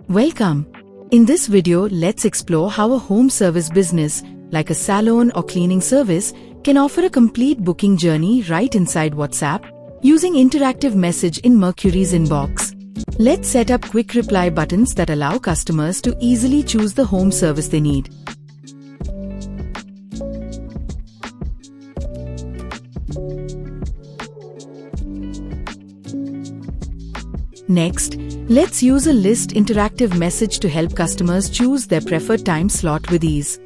Welcome. In this video, let's explore how a home service business, like a salon or cleaning service, can offer a complete booking journey right inside WhatsApp, using interactive message in Mercuri's inbox. Let's set up quick reply buttons that allow customers to easily choose the home service they need. Next, let's use a list interactive message to help customers choose their preferred time slot with ease.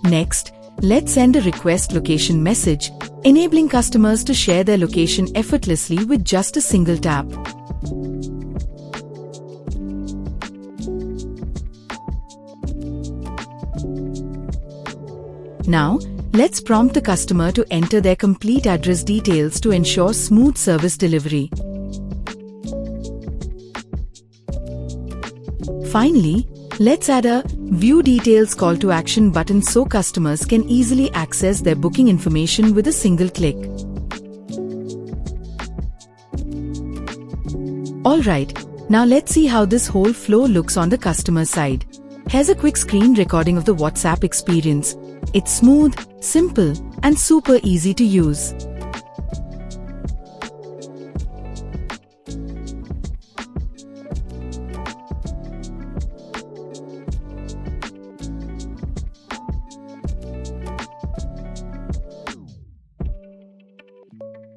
Next, let's send a request location message, enabling customers to share their location effortlessly with just a single tap. Now, let's prompt the customer to enter their complete address details to ensure smooth service delivery. Finally, let's add a View Details call to action button so customers can easily access their booking information with a single click. Alright, now let's see how this whole flow looks on the customer side. Here's a quick screen recording of the WhatsApp experience. It's smooth, simple, and super easy to use.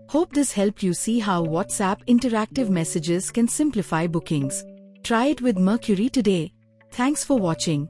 Hope this helped you see how WhatsApp interactive messages can simplify bookings. Try it with Mercuri today. Thanks for watching.